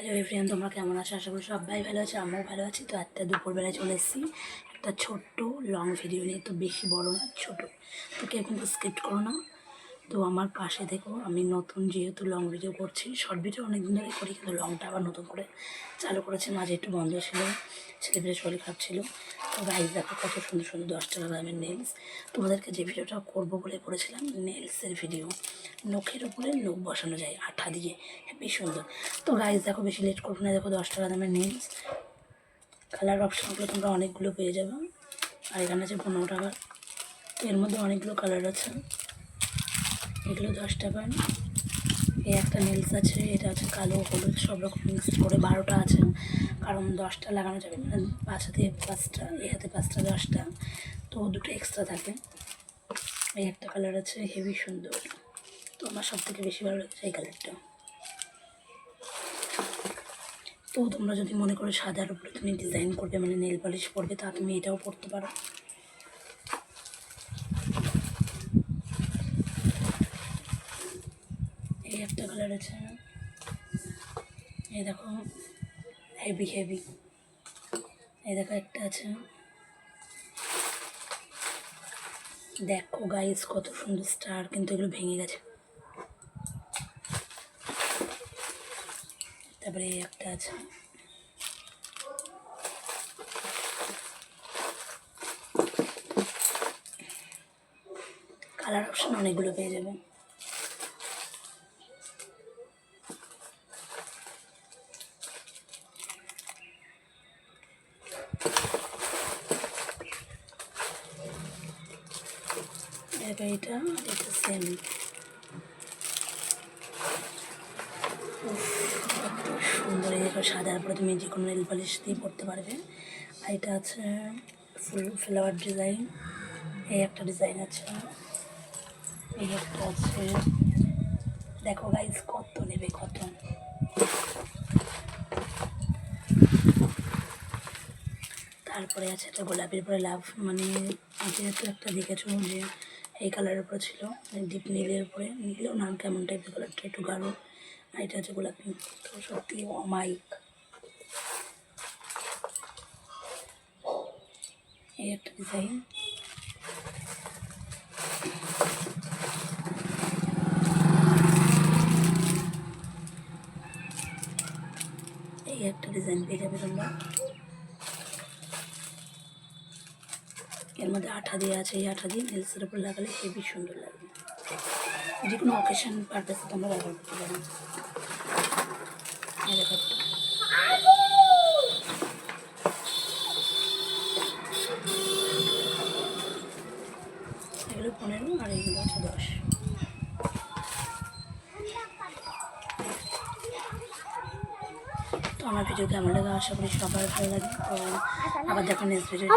Hello everyone, তোমরা কেমন আছো? আশা করি সবাই ভালো আছে, আমিও ভালো আছি। তো একটা দুপুরবেলায় চলে এসেছি একটা ছোট্ট লং ভিডিও নিয়ে। তো বেশি বড় না, ছোটো। তো কেউ কিন্তু স্কিপ্ট করো না। তো আমার পাশে দেখো, আমি নতুন যেহেতু লং ভিডিও করছি, শর্ট ভিডিও অনেকদিন ধরে করি, কিন্তু লংটা আবার নতুন করে চালু করেছি। মাঝে একটু বন্ধ ছিল, ছেলেপেলে শরীর খারাপ ছিল। তো গাইজ দেখো কত সুন্দর সুন্দর 10 টাকা দামের নেলস। তোমাদেরকে যে ভিডিওটা করবো বলে করেছিলাম, নেলসের ভিডিও, নখের উপরে নখ বসানো যায় আঠা দিয়ে, হেবি সুন্দর। তো গাইজ দেখো, বেশি লেট করবো না। দেখো 10 টাকা দামের নেলস, কালার অপশানগুলো তোমরা অনেকগুলো পেয়ে যাবে। আর এখানে আছে 15 টাকা। তো এর মধ্যে অনেকগুলো কালার আছে। এগুলো 10 টাকার। এই একটা নেলস আছে, এটা আছে কালো হলুদ সব রকম মিক্সড করে 12টা আছে, কারণ 10টা লাগানো যাবে মানে 5 হাতে 5টা, এই হাতে 5টা 10টা, তো দুটো এক্সট্রা থাকে। এই একটা কালার আছে, হেভি সুন্দর। তো আমার সব থেকে বেশি ভালো লাগছে এই কালারটা। তো তোমরা যদি মনে করো সাদার উপরে তুমি ডিজাইন করবে, মানে নেল পলিশ করবে, তা তুমি এটাও পরতে পারো। এই একটা কালার আছে, এই দেখো হেভি হেভি। এই দেখো একটা আছে, দেখো গাইস কত সুন্দর স্টার, কিন্তু এগুলো ভেঙে গেছে। তারপরে এই একটা আছে, কালার অপশন অনেকগুলো পেয়ে যাবে। এটা এটা সেম। সুন্দর, এই দেখো সাদার উপরে তুমি যে কোনো নেল পলিশ দিয়ে পরতে পারবে। আর এটা আছে ফুল ফ্লাওয়ার ডিজাইন। এই একটা ডিজাইন আছে, এই একটা আছে। দেখো গাইজ কত নেবে, কত। তারপরে আছে একটা গোলাপের উপরে লাভ, মানে যেহেতু একটা দেখেছো যে এই কালারের উপরে ছিল, ডিপ নীলের উপরে, নীলেও না কেমন টাইপের কালারটা একটু গাঢ়। আর এটা আছে গোলাপি। তো সত্যি অমাইক। এই একটা ডিজাইন, এই একটা ডিজাইন পেয়ে যাবে তোমরা। এর মধ্যে আঠা দিয়ে আছে, এই আঠা দিয়ে নেলসের উপর লাগালে হেবি সুন্দর লাগবে। যে কোনো অকেশন পারপাসে তোমরা ব্যবহার করতে পারো। এই দেখো এগুলো 15 আর এগুলো হচ্ছে 10। তো আমার ভিডিও কেমন লাগে আশা করি সবার ভালো লাগে। তো আবার দেখো নেক্সট ভিডিও।